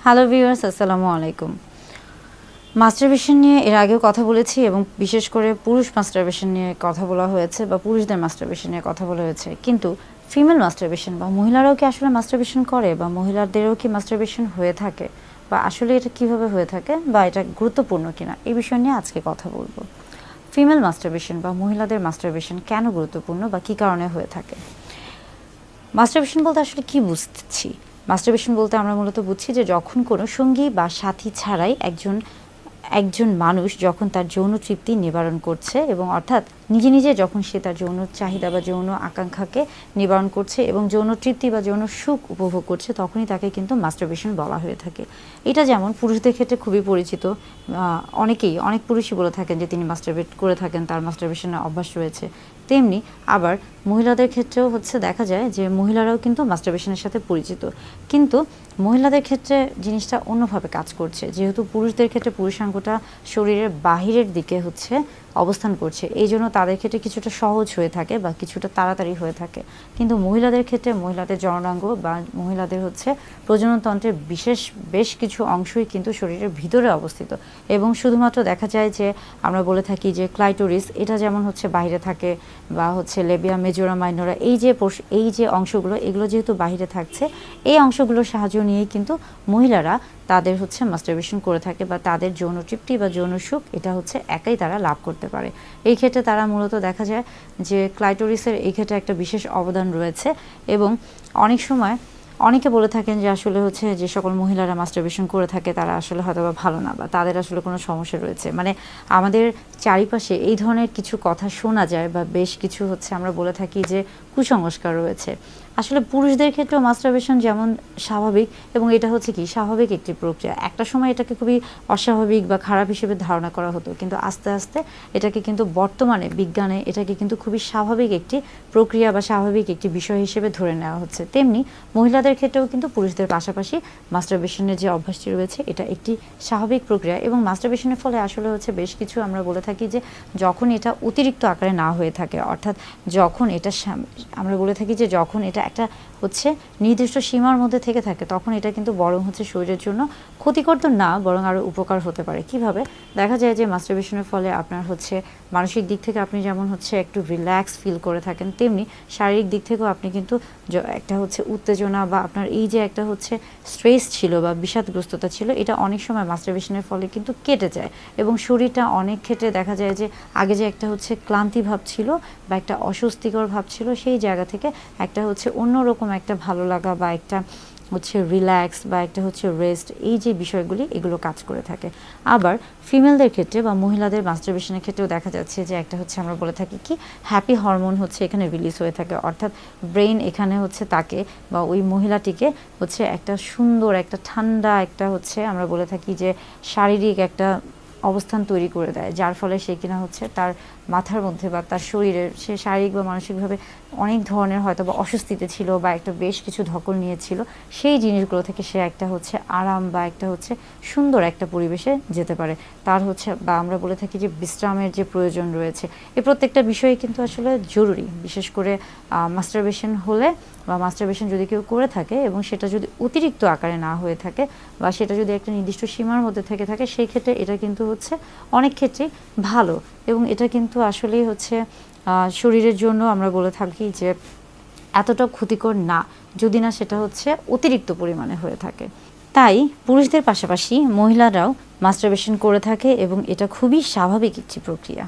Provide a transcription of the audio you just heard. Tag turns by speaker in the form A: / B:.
A: Hello viewers, আসসালামু আলাইকুম। Masturbation নিয়ে এর আগেও কথা বলেছি এবং বিশেষ করে পুরুষ মাস্টারবেশন নিয়ে কথা বলা হয়েছে বা পুরুষদের মাস্টারবেশন নিয়ে কথা বলা হয়েছে, কিন্তু ফিমেল মাস্টারবেশন বা মহিলারাও কি আসলে মাস্টারবেশন করে বা মহিলাদেরও কি মাস্টারবেশন হয়ে থাকে বা আসলে এটা কিভাবে হয়ে থাকে বা এটা গুরুত্বপূর্ণ কিনা, এই বিষয় নিয়ে আজকে কথা বলবো। ফিমেল মাস্টারবেশন বা মহিলাদের মাস্টারবেশন কেন গুরুত্বপূর্ণ বা কী কারণে হয়ে থাকে। মাস্টারবেশন বলতে আসলে কি বুঝছি? মাস্টারবেশন বলতে আমরা মূলত বুঝছি যে যখন কোনো সঙ্গী বা সাথী ছাড়াই একজন মানুষ যখন তার যৌন তৃপ্তি নিবারণ করছে, এবং অর্থাৎ নিজে নিজে যখন সে তার যৌন চাহিদা বা যৌন আকাঙ্ক্ষাকে নিবারণ করছে এবং যৌন তৃপ্তি বা যৌন সুখ উপভোগ করছে, তখনই তাকে কিন্তু মাস্টারবেশন বলা হয়ে থাকে। এটা যেমন পুরুষদের ক্ষেত্রে খুবই পরিচিত, অনেক পুরুষই বলে থাকেন যে তিনি মাস্টারবেট করে থাকেন, তার মাস্টারবেশনের অভ্যাস রয়েছে। তেমনি আবার মহিলাদের ক্ষেত্রেও দেখা যায় যে মহিলারাও কিন্তু মাস্টারবেশনের সাথে পরিচিত, কিন্তু মহিলাদের ক্ষেত্রে জিনিসটা অন্যভাবে কাজ করছে। যেহেতু পুরুষদের ক্ষেত্রে পুরুষাঙ্গটা শরীরের বাহিরের দিকে অবস্থান করছে, এই জন্য তাদের ক্ষেত্রে কিছুটা সহজ হয়ে থাকে বা কিছুটা তাড়াতাড়ি হয়ে থাকে। কিন্তু মহিলাদের ক্ষেত্রে মহিলাদের জননাঙ্গ বা মহিলাদের প্রজননতন্ত্রের বেশ কিছু অংশই কিন্তু শরীরের ভিতরে অবস্থিত, এবং শুধুমাত্র দেখা যায় যে আমরা বলে থাকি যে ক্লাইটোরিস, এটা যেমন বাইরে থাকে, বা লেবিয়া মেজোরা মাইনরা, এই যে অংশগুলো, এগুলো যেহেতু বাহিরে থাকছে, এই অংশগুলোর সাহায্য নিয়েই কিন্তু মহিলারা তাদের মাস্টারবেশন করে থাকে বা তাদের যৌন তৃপ্তি বা যৌন সুখ এটা একাই তারা লাভ করতে পারে। এই ক্ষেত্রে তারা মূলত দেখা যায় যে ক্লাইটোরিসের এই ক্ষেত্রে একটা বিশেষ অবদান রয়েছে, এবং অনেক সময় অনেকে বলে থাকেন যে আসলে যে সকল মহিলারা মাস্টারবেশন করে থাকে তারা আসলে হয়তো বা ভালো না, বা তাদের আসলে কোনো সমস্যা রয়েছে। মানে আমাদের চারিপাশে এই ধরনের কিছু কথা শোনা যায়, বা বেশ কিছু আমরা বলে থাকি যে কুসংস্কার রয়েছে। আসলে পুরুষদের ক্ষেত্রেও মাস্টারবেশন যেমন স্বাভাবিক, এবং এটা কি স্বাভাবিক একটি প্রক্রিয়া। একটা সময় এটাকে খুবই অস্বাভাবিক বা খারাপ হিসেবে ধারণা করা হতো, কিন্তু আস্তে আস্তে এটাকে কিন্তু বর্তমানে বিজ্ঞানে এটাকে কিন্তু খুবই স্বাভাবিক একটি প্রক্রিয়া বা স্বাভাবিক একটি বিষয় হিসেবে ধরে নেওয়া হচ্ছে। তেমনি মহিলাদের ক্ষেত্রেও কিন্তু পুরুষদের পাশাপাশি মাস্টারবেশনের যে অভ্যাসটি রয়েছে এটা একটি স্বাভাবিক প্রক্রিয়া, এবং মাস্টারবেশনের ফলে আসলে বেশ কিছু আমরা বলে থাকি যে যখন এটা অতিরিক্ত আকারে না হয়ে থাকে, অর্থাৎ যখন এটা আমরা বলে থাকি যে যখন এটা একটা নির্দিষ্ট সীমার মধ্যে থেকে থাকে, তখন এটা কিন্তু বরং শরীরের জন্য ক্ষতিকর তো না, বরং আরও উপকার হতে পারে। কিভাবে? দেখা যায় যে মাস্টারবেশনের ফলে আপনার মানসিক দিক থেকে আপনি যেমন একটু রিল্যাক্স ফিল করে থাকেন, তেমনি শারীরিক দিক থেকেও আপনি কিন্তু একটা উত্তেজনা বা আপনার এই যে একটা স্ট্রেস ছিল বা বিষাদগ্রস্ততা ছিল, এটা অনেক সময় মাস্টারবেশনের ফলে কিন্তু কেটে যায়, এবং শরীরটা অনেক ক্ষেত্রে দেখা যায় যে আগে যে একটা ক্লান্তি ভাব ছিল বা একটা অস্বস্তিকর ভাব ছিল, সেই জায়গা থেকে একটা অন্যরকম একটা ভালো লাগা বা একটা রিল্যাক্স বা একটা রেস্ট, এই যে বিষয়গুলি এগুলো কাজ করে থাকে। আবার ফিমেলদের ক্ষেত্রে বা মহিলাদের মাস্টারবেশনের ক্ষেত্রেও দেখা যাচ্ছে যে একটা আমরা বলে থাকি কি হ্যাপি হরমোন এখানে রিলিজ হয়ে থাকে, অর্থাৎ ব্রেইন এখানে তাকে বা ওই মহিলাটিকে একটা সুন্দর একটা ঠান্ডা একটা আমরা বলে থাকি যে শারীরিক একটা অবস্থান তৈরি করে দেয়, যার ফলে সে কিনা তার মাথার মধ্যে বা তার শরীরের সে শারীরিক বা মানসিকভাবে অনেক ধরনের হয়তো বা অস্বস্তিতে ছিল বা একটা বেশ কিছু ধকল নিয়েছিল, সেই জিনিসগুলো থেকে সে একটা আরাম বা একটা সুন্দর একটা পরিবেশে যেতে পারে। তার বা আমরা বলে থাকি যে বিশ্রামের যে প্রয়োজন রয়েছে, এই প্রত্যেকটা বিষয়ে কিন্তু আসলে জরুরি। বিশেষ করে মাস্টারবেশন হলে বা মাস্টারবেশন যদি কেউ করে থাকে এবং সেটা যদি অতিরিক্ত আকারে না হয়ে থাকে বা সেটা যদি একটা নির্দিষ্ট সীমার মধ্যে থেকে থাকে, সেই ক্ষেত্রে এটা কিন্তু অনেক ক্ষেত্রেই ভালো, এবং এটা কিন্তু আসলেই শরীরের জন্য আমরা বলে থাকি যে এতটা ক্ষতিকর না, যদি না সেটা অতিরিক্ত পরিমাণে হয়ে থাকে। তাই পুরুষদের পাশাপাশি মহিলারাও মাস্টারবেশন করে থাকে, এবং এটা খুবই স্বাভাবিক একটি প্রক্রিয়া।